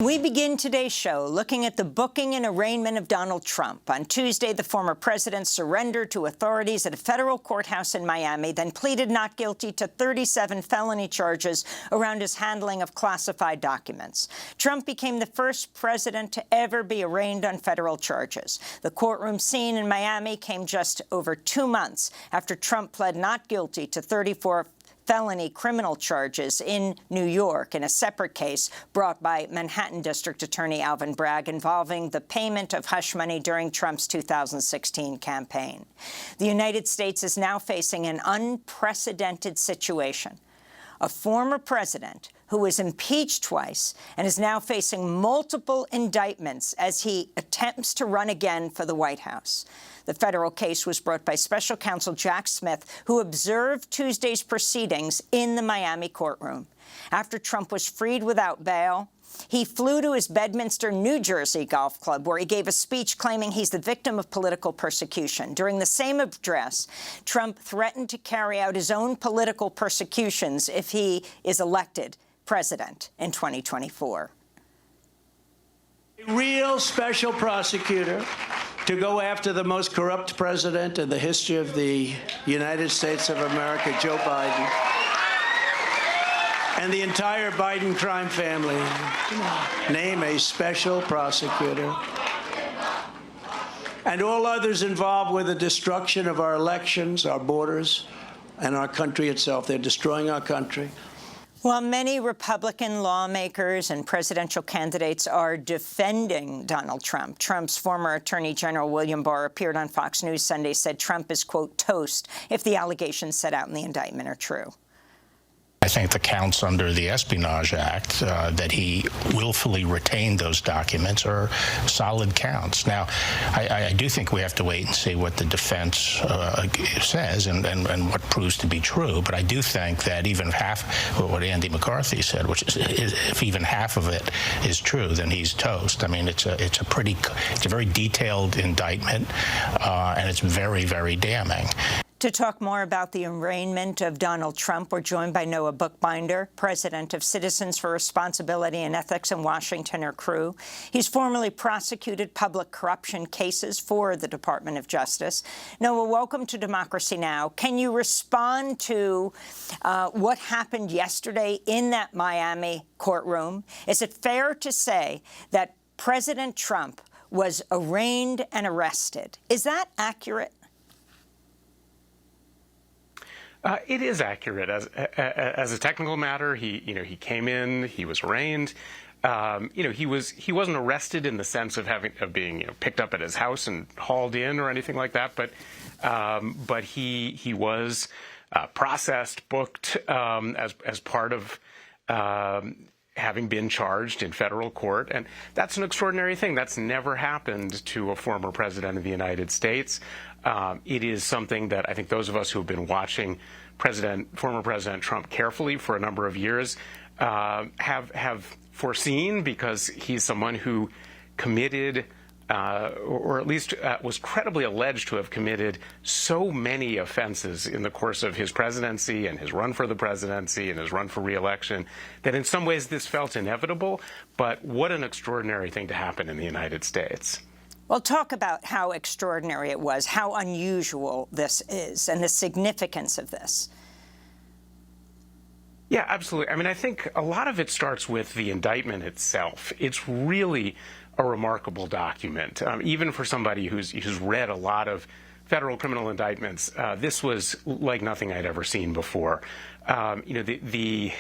We begin today's show looking at the booking and arraignment of Donald Trump. On Tuesday, the former president surrendered to authorities at a federal courthouse in Miami, then pleaded not guilty to 37 felony charges around his handling of classified documents. Trump became the first president to ever be arraigned on federal charges. The courtroom scene in Miami came just over 2 months after Trump pled not guilty to 34 felony criminal charges in New York in a separate case brought by Manhattan District Attorney Alvin Bragg involving the payment of hush money during Trump's 2016 campaign. The United States is now facing an unprecedented situation. A former president who was impeached twice and is now facing multiple indictments as he attempts to run again for the White House. The federal case was brought by special counsel Jack Smith, who observed Tuesday's proceedings in the Miami courtroom. After Trump was freed without bail, he flew to his Bedminster, New Jersey golf club, where he gave a speech claiming he's the victim of political persecution. During the same address, Trump threatened to carry out his own political persecutions if he is elected president in 2024. A real special prosecutor to go after the most corrupt president in the history of the United States of America, Joe Biden, and the entire Biden crime family. Name a special prosecutor. And all others involved with the destruction of our elections, our borders, and our country itself. They're destroying our country. While many Republican lawmakers and presidential candidates are defending Donald Trump, Trump's former Attorney General William Barr appeared on Fox News Sunday, said Trump is, quote, toast if the allegations set out in the indictment are true. I think the counts under the Espionage Act that he willfully retained those documents are solid counts. Now, I do think we have to wait and see what the defense says and what proves to be true. But I do think that even half what Andy McCarthy said, which is if even half of it is true, then he's toast. I mean, it's a very detailed indictment, and it's very, very damning. To talk more about the arraignment of Donald Trump, we're joined by Noah Bookbinder, president of Citizens for Responsibility and Ethics in Washington, or CREW. He's formerly prosecuted public corruption cases for the Department of Justice. Noah, welcome to Democracy Now! Can you respond to what happened yesterday in that Miami courtroom? Is it fair to say that President Trump was arraigned and arrested? Is that accurate? It is accurate as a technical matter. He came in, he was arraigned. He wasn't arrested in the sense of being picked up at his house and hauled in or anything like that. But he was processed, booked as part of having been charged in federal court. And that's an extraordinary thing. That's never happened to a former president of the United States. It is something that I think those of us who have been watching former President Trump carefully for a number of years have foreseen, because he's someone who committed or at least was credibly alleged to have committed so many offenses in the course of his presidency and his run for the presidency and his run for re-election, that in some ways this felt inevitable. But what an extraordinary thing to happen in the United States. Well, talk about how extraordinary it was, how unusual this is, and the significance of this. Yeah, absolutely. I mean, I think a lot of it starts with the indictment itself. It's really a remarkable document, even for somebody who's read a lot of federal criminal indictments. This was like nothing I'd ever seen before. It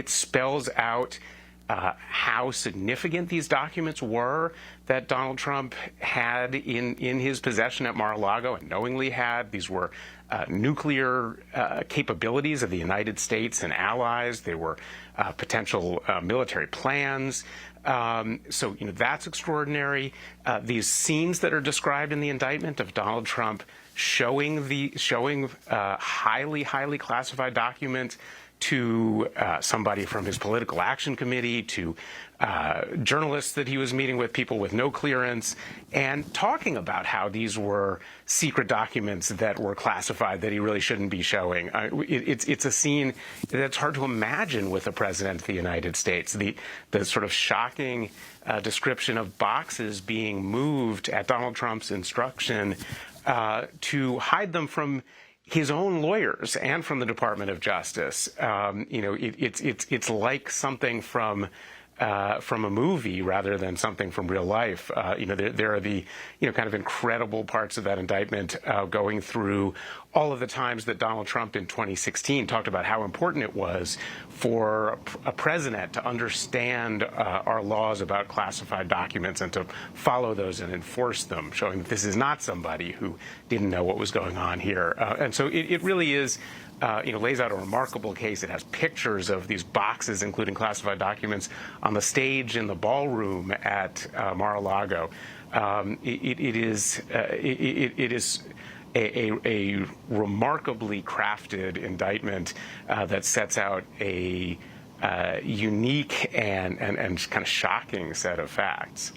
spells out how significant these documents were that Donald Trump had in his possession at Mar-a-Lago and knowingly had. These were nuclear capabilities of the United States and allies. They were potential military plans. So that's extraordinary. These scenes that are described in the indictment of Donald Trump showing highly classified documents to somebody from his political action committee, to journalists that he was meeting with, people with no clearance, and talking about how these were secret documents that were classified that he really shouldn't be showing. It's a scene that's hard to imagine with the President of the United States. The sort of shocking description of boxes being moved at Donald Trump's instruction to hide them from his own lawyers and from the Department of Justice. It's like something from a movie rather than something from real life. There are the kind of incredible parts of that indictment going through all of the times that Donald Trump in 2016 talked about how important it was for a president to understand our laws about classified documents and to follow those and enforce them, showing that this is not somebody who didn't know what was going on here. And so it really is lays out a remarkable case. It has pictures of these boxes, including classified documents, on the stage in the ballroom at Mar-a-Lago. It is a remarkably crafted indictment that sets out a unique and kind of shocking set of facts.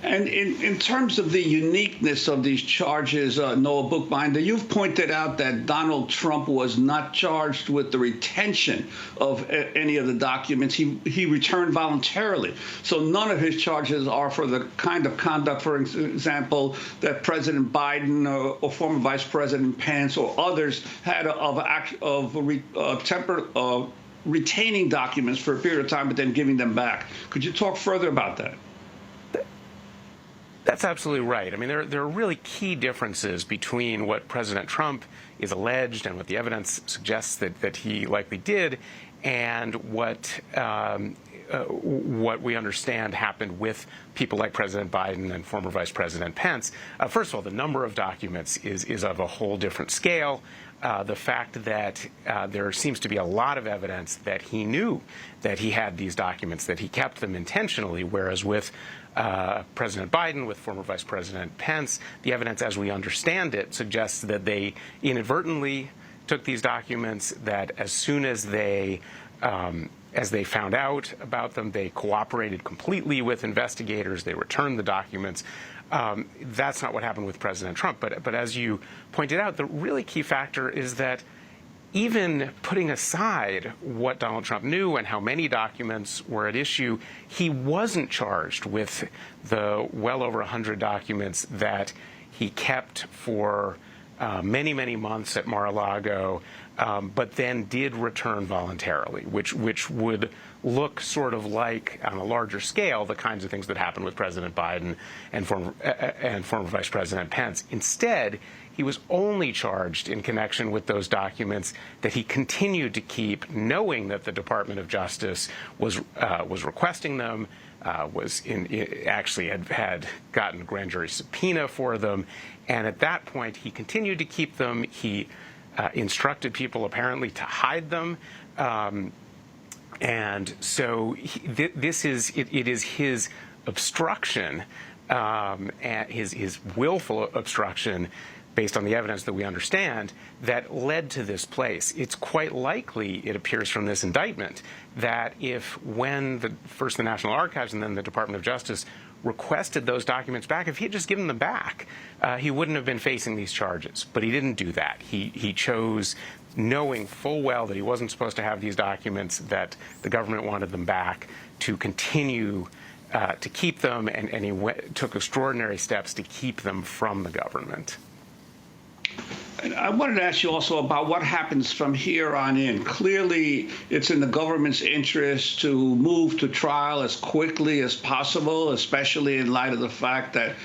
And in terms of the uniqueness of these charges, Noah Bookbinder, you've pointed out that Donald Trump was not charged with the retention of any of the documents. He returned voluntarily. So none of his charges are for the kind of conduct, for example, that President Biden or former Vice President Pence or others had of retaining documents for a period of time but then giving them back. Could you talk further about that? That's absolutely right. I mean, there are really key differences between what President Trump is alleged and what the evidence suggests that he likely did, and what we understand happened with people like President Biden and former Vice President Pence. First of all, the number of documents is of a whole different scale. The fact that there seems to be a lot of evidence that he knew that he had these documents, that he kept them intentionally, whereas with President Biden, with former Vice President Pence, the evidence as we understand it suggests that they inadvertently took these documents, that as soon as they found out about them, they cooperated completely with investigators, they returned the documents. That's not what happened with President Trump. But as you pointed out, the really key factor is that even putting aside what Donald Trump knew and how many documents were at issue, he wasn't charged with the well over 100 documents that he kept for many, many months at Mar-a-Lago, but then did return voluntarily, which would look sort of like, on a larger scale, the kinds of things that happened with President Biden and former Vice President Pence. Instead, he was only charged in connection with those documents that he continued to keep, knowing that the Department of Justice was requesting them, actually had gotten a grand jury subpoena for them, and at that point he continued to keep them. He instructed people apparently to hide them, and so it is his obstruction, and his willful obstruction, based on the evidence that we understand, that led to this place. It's quite likely, it appears from this indictment, that when first the National Archives and then the Department of Justice requested those documents back, if he had just given them back, he wouldn't have been facing these charges. But he didn't do that. He chose, knowing full well that he wasn't supposed to have these documents, that the government wanted them back, to continue to keep them, and he took extraordinary steps to keep them from the government. And I wanted to ask you also about what happens from here on in. Clearly, it's in the government's interest to move to trial as quickly as possible, especially in light of the fact that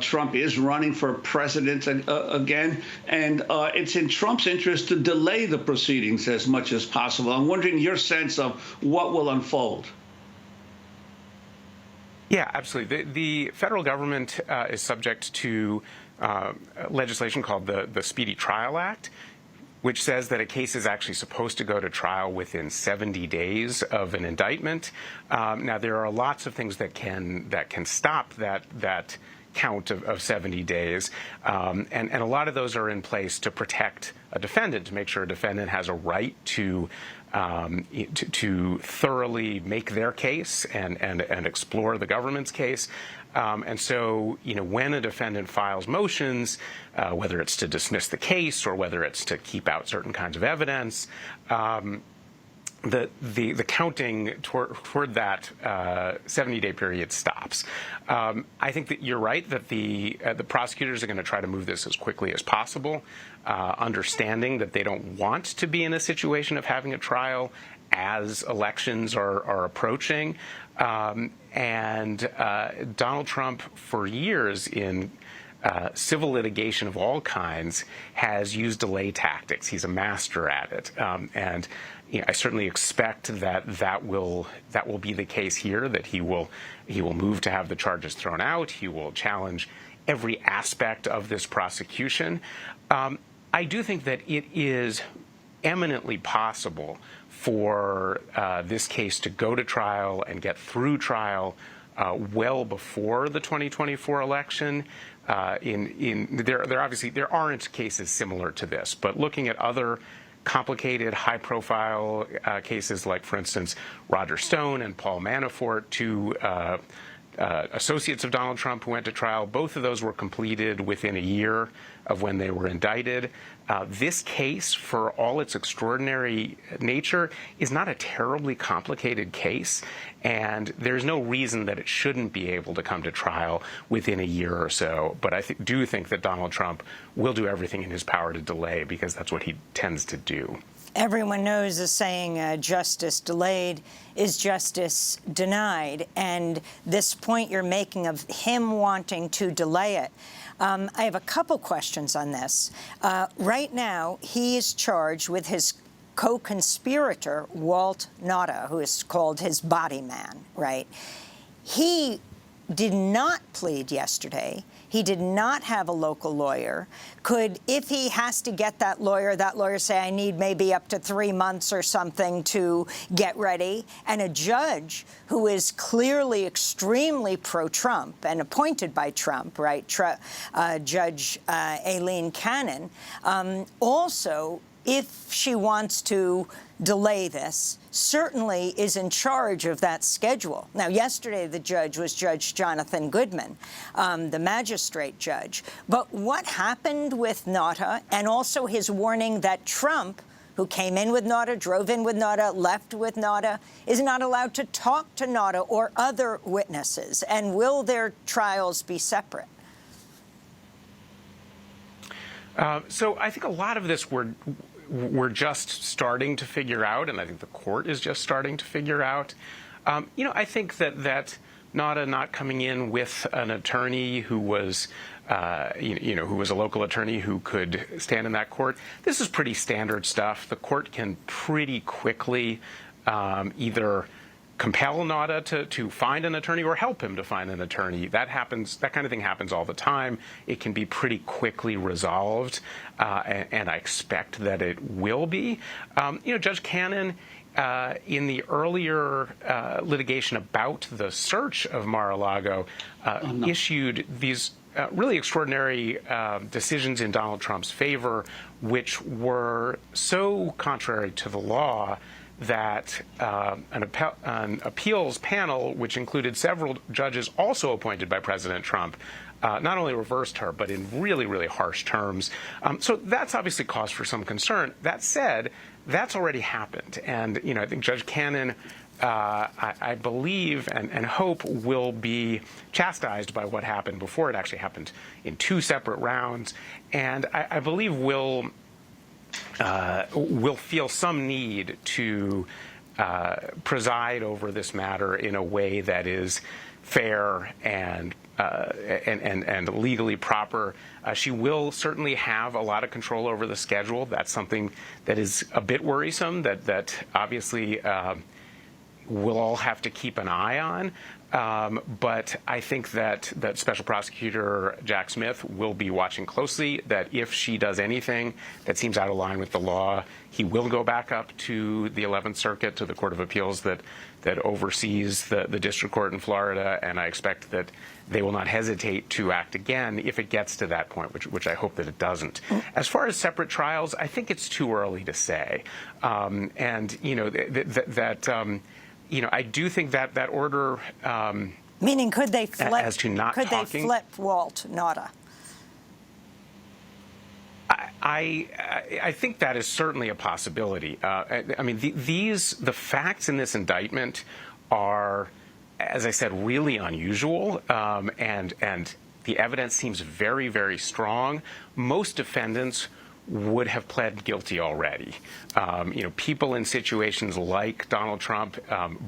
Trump is running for president again. And it's in Trump's interest to delay the proceedings as much as possible. I'm wondering your sense of what will unfold. Yeah, absolutely. The federal government is subject to legislation called the Speedy Trial Act, which says that a case is actually supposed to go to trial within 70 days of an indictment. Now, there are lots of things that can stop that count of 70 days. And a lot of those are in place to protect a defendant, to make sure a defendant has a right to thoroughly make their case and explore the government's case. And so, when a defendant files motions, whether it's to dismiss the case or whether it's to keep out certain kinds of evidence, the counting toward that 70-day period stops. I think that you're right that the prosecutors are going to try to move this as quickly as possible, understanding that they don't want to be in a situation of having a trial as elections are approaching. And Donald Trump, for years in civil litigation of all kinds, has used delay tactics. He's a master at it, and I certainly expect that will be the case here. That he will move to have the charges thrown out. He will challenge every aspect of this prosecution. I do think that it is eminently possible for this case to go to trial and get through trial well before the 2024 election. There aren't cases similar to this, but looking at other complicated, high-profile cases like, for instance, Roger Stone and Paul Manafort, two associates of Donald Trump who went to trial, both of those were completed within a year of when they were indicted. This case, for all its extraordinary nature, is not a terribly complicated case, and there's no reason that it shouldn't be able to come to trial within a year or so. But I do think that Donald Trump will do everything in his power to delay, because that's what he tends to do. Everyone knows the saying, justice delayed is justice denied. And this point you're making of him wanting to delay it, I have a couple questions on this. Right now, he is charged with his co-conspirator, Walt Nauta, who is called his body man, right? He did not plead yesterday. He did not have a local lawyer. If he has to get that lawyer say, I need maybe up to 3 months or something to get ready. And a judge who is clearly extremely pro-Trump and appointed by Trump, right, Judge Aileen Cannon, also, if she wants to delay this, certainly is in charge of that schedule. Now, yesterday the judge was Judge Jonathan Goodman, the magistrate judge. But what happened with Nauta, and also his warning that Trump, who came in with Nauta, drove in with Nauta, left with Nauta, is not allowed to talk to Nauta or other witnesses? And will their trials be separate? So I think a lot of this we're just starting to figure out, and I think the court is just starting to figure out. I think that Nauta not coming in with an attorney who was, who was a local attorney who could stand in that court, this is pretty standard stuff. The court can pretty quickly either compel Nauta to find an attorney or help him to find an attorney. That happens. That kind of thing happens all the time. It can be pretty quickly resolved, and I expect that it will be. Judge Cannon, in the earlier litigation about the search of Mar-a-Lago, issued these really extraordinary decisions in Donald Trump's favor, which were so contrary to the law that an appeals panel, which included several judges also appointed by President Trump, not only reversed her, but in really, really harsh terms. So that's obviously cause for some concern. That said, that's already happened. And, I think Judge Cannon, I believe and hope, will be chastised by what happened before. It actually happened in 2 separate rounds. And I believe will feel some need to preside over this matter in a way that is fair and legally proper. She will certainly have a lot of control over the schedule. That's something that is a bit worrisome, that obviously we'll all have to keep an eye on. But I think that Special Prosecutor Jack Smith will be watching closely, that if she does anything that seems out of line with the law, He will go back up to the 11th Circuit, to the Court of Appeals that oversees the district court in Florida, and I expect that they will not hesitate to act again if it gets to that point, which I hope that it doesn't. As far as separate trials, I think it's too early to say. And, you know, I do think that order... Meaning, could they flip? As to not could talking, they flip Walt Nauta? I think that is certainly a possibility. I mean, the facts in this indictment are, as I said, really unusual, and the evidence seems very, very strong. Most defendants would have pled guilty already. You know, people in situations like Donald Trump,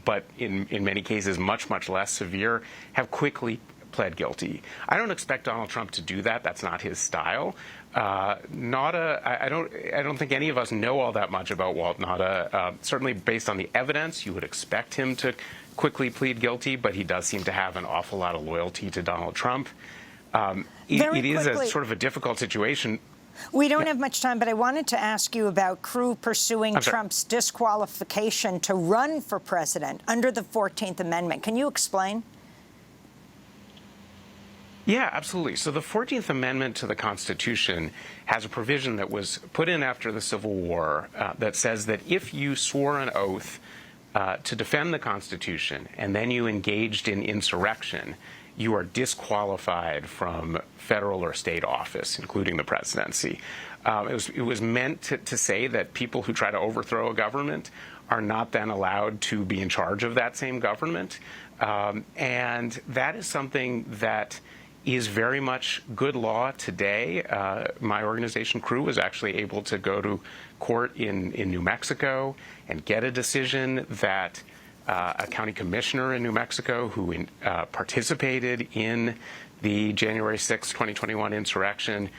but in many cases much, much less severe, have quickly pled guilty. I don't expect Donald Trump to do that. That's not his style. Nauta, I don't think any of us know all that much about Walt Nauta. Certainly, based on the evidence, you would expect him to quickly plead guilty, but he does seem to have an awful lot of loyalty to Donald Trump. It is a sort of a difficult situation. We don't have much time, but I wanted to ask you about Crew pursuing Trump's disqualification to run for president under the 14th Amendment. Can you explain? Yeah, absolutely. So the 14th Amendment to the Constitution has a provision that was put in after the Civil War that says that if you swore an oath to defend the Constitution and then you engaged in insurrection, you are disqualified from federal or state office, including the presidency. It was meant to say that people who try to overthrow a government are not then allowed to be in charge of that same government. And that is something that is very much good law today. My organization, Crew, was actually able to go to court in New Mexico and get a decision that a county commissioner in New Mexico who participated in the January 6, 2021 insurrection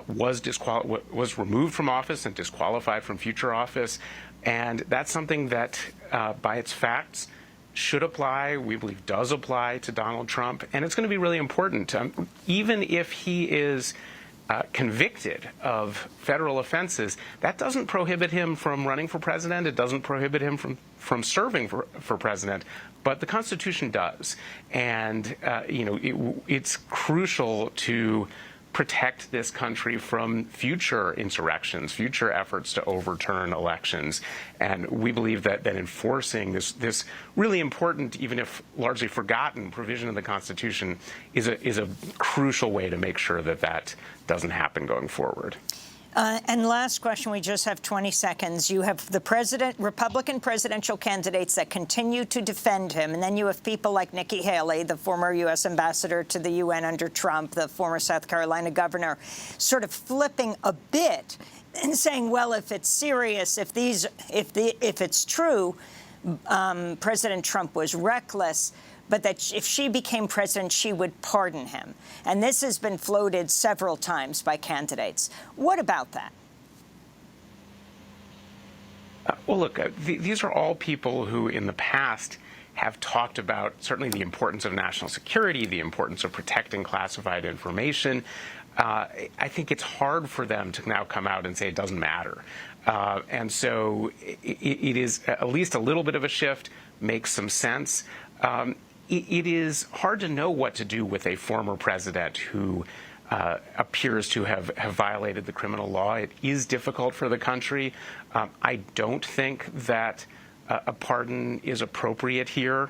was removed from office and disqualified from future office. And that's something that, by its facts, should apply, we believe does apply to Donald Trump. And it's going to be really important. Even if he is convicted of federal offenses, that doesn't prohibit him from running for president. It doesn't prohibit him from serving for president. But the Constitution does. And, you know, it's crucial to protect this country from future insurrections, future efforts to overturn elections. And we believe that enforcing this really important, even if largely forgotten, provision of the Constitution is a crucial way to make sure that doesn't happen going forward. And last question, we just have 20 seconds. You have the Republican presidential candidates that continue to defend him, and then you have people like Nikki Haley, the former U.S. ambassador to the UN under Trump, the former South Carolina governor, sort of flipping a bit and saying, well, if it's serious, if it's true, President Trump was reckless, but that if she became president, she would pardon him. And this has been floated several times by candidates. What about that? Well, look, these are all people who in the past have talked about certainly the importance of national security, the importance of protecting classified information. I think it's hard for them to now come out and say it doesn't matter. And so it is at least a little bit of a shift, makes some sense. It is hard to know what to do with a former president who appears to have violated the criminal law. It is difficult for the country. I don't think that a pardon is appropriate here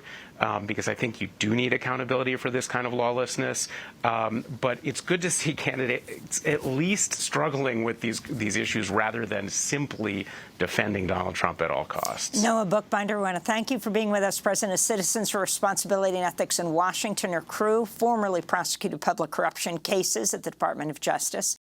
because I think you do need accountability for this kind of lawlessness. But it's good to see candidates at least struggling with these issues rather than simply defending Donald Trump at all costs. Noah Bookbinder, we want to thank you for being with us, President of Citizens for Responsibility and Ethics in Washington, or Crew, formerly prosecuted public corruption cases at the Department of Justice.